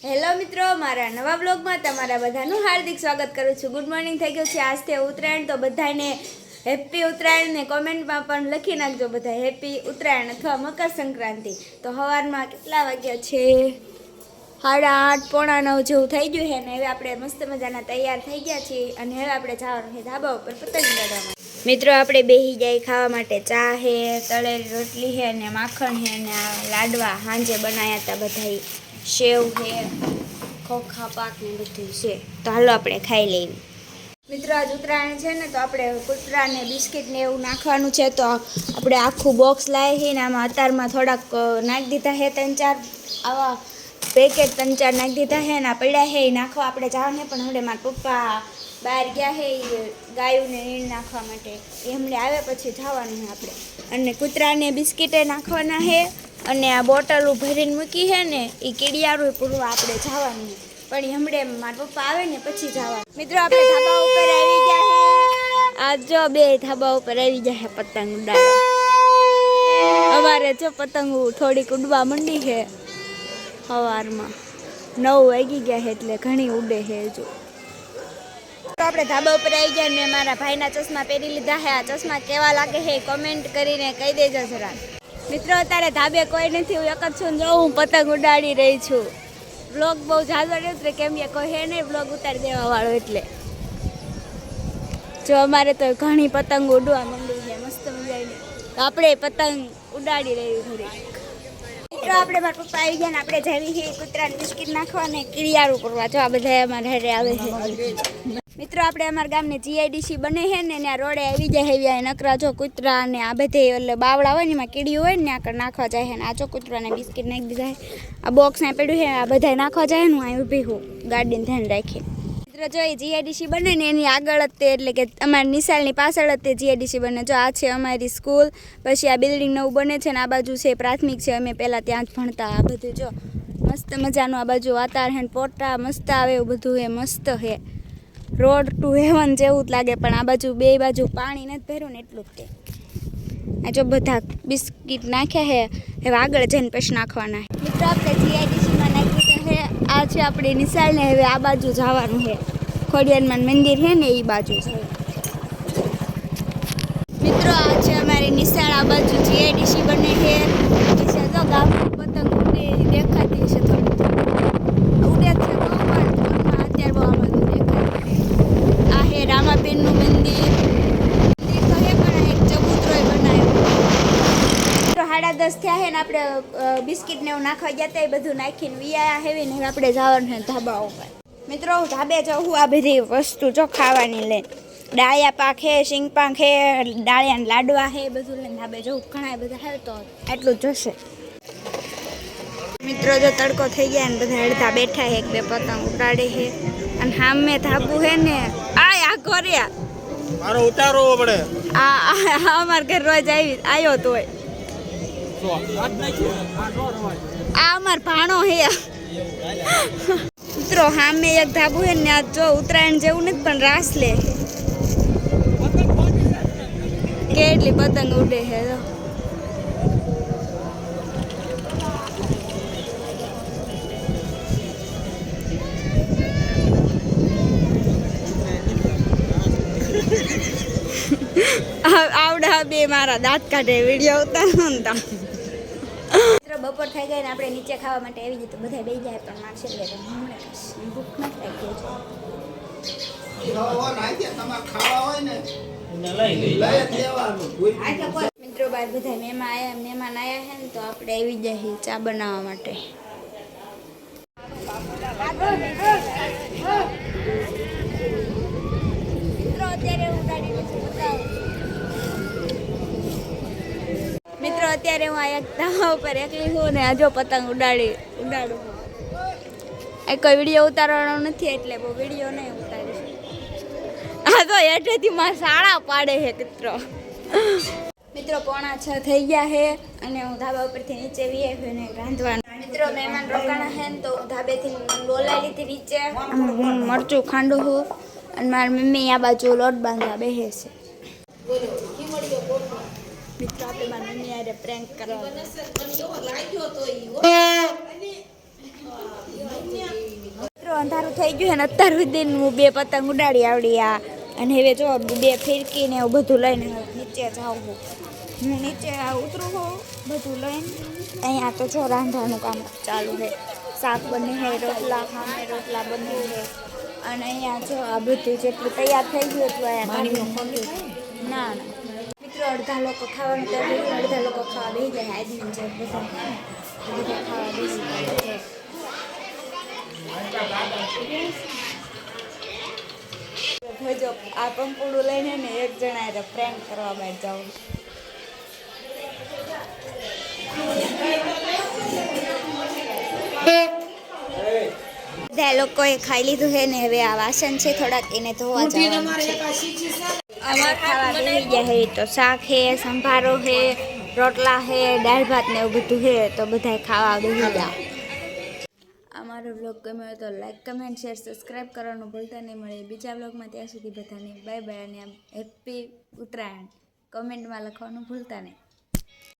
Hello મિત્રો, મારા નવા બ્લોગમાં તમારા બધાનું હાર્દિક સ્વાગત કરું છું। ગુડ મોર્નિંગ થઈ ગયું છે, આજથી ઉત્તરાયણ, તો બધાને હેપી ઉત્તરાયણ ને કોમેન્ટમાં પણ લખી નાખજો બધા હેપી ઉત્તરાયણ અથવા મકર સંક્રાંતિ। તો સવારમાં કેટલા વાગ્યા છે? 8:30 પોણા 9 જેવું થઈ ગયું છે ને હવે આપણે મસ્ત મજાના તૈયાર થઈ ગયા છીએ અને હવે આપણે જવાનું છે ધાબા ઉપર પતંગ ઉડાડવા। મિત્રો આપણે બેસી જાય ખાવા માટે, ચા છે, તળેલી રોટલી છે ને માખણ છે ને લાડવા સાંજે બનાવ્યા હતા બધા, સેવ છે, ખોખા પાક ને બધું છે, તો હાલો આપણે ખાઈ લેવી। મિત્રો આજ ઉત્તરાયણ છે ને તો આપણે કૂતરા ને બિસ્કિટ ને એવું નાખવાનું છે, તો આપણે આખું બોક્સ લાવી છે ને આમાં અતારમાં થોડાક નાખી દીધા છે, 3-4 આવા પેકેટ 3-4 નાખી દીધા છે ને પડ્યા છે એ નાખવા આપણે જવાનું છે। પણ હવે મારા પપ્પા બહાર ગયા છે ગાયોને નીણ નાખવા માટે, એમણે આવે પછી જવાનું છે આપણે, અને કૂતરાને બિસ્કિટે નાખવાના છે અને આ બોટલ ભરીને મૂકી છે ને એ કીડિયારું પૂરવા આપણે જવાનું છે, પણ હમણે મારા પપ્પા આવે ને પછી જવાનું। મિત્રો આપણે ધાબા ઉપર આવી ગયા છે, આજ જો 2 ધાબા ઉપર આવી ગયા છે પતંગ ઉડાડવા। અમારે જો પતંગ થોડીક ઉડવા માંડી છે, સવારમાં 9 વાગી ગયા છે એટલે ઘણી ઉડે છે જો। આપણે ધાબા ઉપર આવી ગયા ને મારા ભાઈના ચશ્મા પહેરી લીધા છે, આ ચશ્મા કેવા લાગે છે કોમેન્ટ કરીને કહી દેજો જરા। મિત્રો અત્યારે ધાબે કોઈ નથી, હું એક જ છું, જો હું પતંગ ઉડાડી રહી છું। બ્લોગ બહુ જાજો નથી કેમ કે કોઈ હે નહીં બ્લોગ ઉતારી દેવા વાળો, એટલે જો અમારે તો ઘણી પતંગ ઉડવા માંડી છે મસ્ત મજાની, તો આપણે પતંગ ઉડાડી રહી ઘડી। મિત્રો આપણે મારા પપ્પા આવી ગયા ને આપણે જવી છે કૂતરાને બિસ્કિટ નાખવા ને કીડિયારું કરવા, જો આ બધા અમારા હારે આવે છે। મિત્રો આપણે અમારા ગામને જીઆઈડીસી બને છે ને ત્યાં રોડે આવી જાય છે નકરા જો કૂતરા ને આ બધે એટલે બાવળા હોય ને એમાં કીડીઓ હોય ને આગળ નાખવા જાય છે ને આ જો કૂતરાને બિસ્કિટ નાખી દીધા છે, આ બોક્સ ને પડ્યું છે આ બધા નાખવા જાય ને હું અહીં ઊભી હું ગાડીને ધ્યાન રાખી। મિત્રો જો એ જીઆઈડીસી બને ને એની આગળ જ તે એટલે કે અમારી નિશાળની પાછળ જ તે જીઆઈડીસી બને, જો આ છે અમારી સ્કૂલ, પછી આ બિલ્ડિંગ નવું બને છે ને આ બાજુ છે પ્રાથમિક છે, અમે પહેલાં ત્યાં જ ભણતા। આ બધું જો મસ્ત મજાનું આ બાજુ વાતાવરણ પોટા મસ્ત આવે એવું બધું એ મસ્ત છે, રોડ ટુ હેવન જેવું જ લાગે, પણ આ બાજુ 2 બાજુ પાણી નથી ભર્યું ને એટલું જ તે। આ જો બધા બિસ્કિટ નાખ્યા છે, હવે આગળ જઈને પછી નાખવાના છે। મિત્રો આપણે જીઆઈડીસીમાં નાખી દીધા છે, આ છે આપણી નિશાળ ને હવે આ બાજુ જવાનું છે, ખોડિયારમાં મંદિર છે ને એ બાજુ છે। મિત્રો આ છે અમારી નિશાળ, આ બાજુ જીઆઈડીસી બને છે, પછી તો ગામની પતંગ ઉડે દેખાતી છે, થોડી ઉડે છે તો પણ અત્યારે બહુ આ બધું દેખાય। આ હે રામાપીરનું મંદિર તો હે પણ એક ચબૂતરોય બનાવ્યો। 10:30 થયા છે ને આપણે બિસ્કિટ ને એવું નાખવા ગયા હતા, એ બધું નાખીને વિયા હેવી ને આપણે જવાનું છે ધાબા ઉપર। મિત્રો હું ધાબે જાઉં, આ બધી વસ્તુ જો ખાવાની લઈને, ડાળિયા પાક છે, સિંગ પાક છે, ડાળિયાના લાડવા છે, બધું લઈને ધાબે જવું, ઘણા બધા છે તો એટલું જ જોશે। મિત્રો જો તડકો થઈ ગયા ને બધા અડધા બેઠા છે, 1-2 પતંગ ઉડાડે છે, અને સામે ધાબુ છે ને આ ઘોરિયા મારો ઉતારો પડે, આ અમાર ઘર રોજ આવ્યો તો આ અમાર ભાણો હે। મિત્રો સામે એક ધાબુ છે ને, આ જો ઉત્તરાયણ જેવું નથી પણ રાસ લે કેટલી પતંગ ઉડે છે જો। આવડા 2 મારા દાંત કાઢે વિડીયો ઉતારો ને તમે। મિત્રો બપોર થઈ ગઈ ને આપણે નીચે ખાવા માટે આવી જઈએ, તો બધા બેસી જાય પણ મારશે લે તો હમણાં ભૂખ નથી લાગી। મિત્રો બાર બધા મહેમાન આયા છે ને તો આપણે આવી જાય ચા બનાવવા માટે। મિત્રો અત્યારે હું આ એક ધાબા ઉપર એકલી છું ને આજો પતંગ ઉડાડું, એ કોઈ વિડીયો ઉતારવાનો નથી એટલે બહુ વિડીયો નહીં ઉતારીશ। આ તો હેઠેથી માં શાળા પાડે છે મિત્રો। મિત્રો 5:45 થઈ ગયા છે અને હું ધાબા ઉપરથી નીચે વી ને રાંધવાનું। મિત્રો મહેમાન રોકાણા છે ને તો હું ધાબેથી બોલાવી લીધી નીચે, હું મરચું ખાંડું છું અને મારી મમ્મી આ બાજુ લોટ બાંધવા બેસે છે। મિત્રો આપણે મારી મમ્મી યારે પ્રેન્ક કરવા થઈ ગયું છે ને અત્યાર સુધી હું 2 પતંગ ઉડાડી આવડી આ અને હવે જો 2 ફિરકીને એવું બધું લઈને નીચે જાઉં છું હું નીચે ઉતરું છું બધું લઈને અહીંયા તો જો રાંધવાનું કામ ચાલુ છે શાક બને છે રોટલા સામે રોટલા બને છે અને અહીંયા જો આ બધું જેટલું તૈયાર થઈ ગયું એટલું અહીંયા ના ના મિત્રો અડધા લોકો ખાવાનું તૈયાર થઈ ગયું અડધા લોકો ખાવા બેસી જાય આજની જે બધા ખાવા બેસી જાય જો આ પંપુડું લઈને ને એક જણા પ્રેન્ક કરવા બહાર જાઉં બધા લોકોએ ખાઈ લીધું છે ને હવે આ વાસણ છે થોડાક એને ધોવા જવાનું છે અમારે ખાવા બેસી ગયા છે તો શાક છે સંભારો છે રોટલા છે દાળ ભાત ને એવું બધું છે તો બધાય ખાવા બેસી ગયા અમારો બ્લોગ ગમ્યો હોય તો લાઈક કમેન્ટ શેર સબસ્ક્રાઈબ કરવાનું ભૂલતા નહીં મળે બીજા બ્લોગમાં ત્યાં સુધી બધાને બાય બાય અને હેપી ઉત્તરાયણ કમેન્ટમાં લખવાનું ભૂલતા નહીં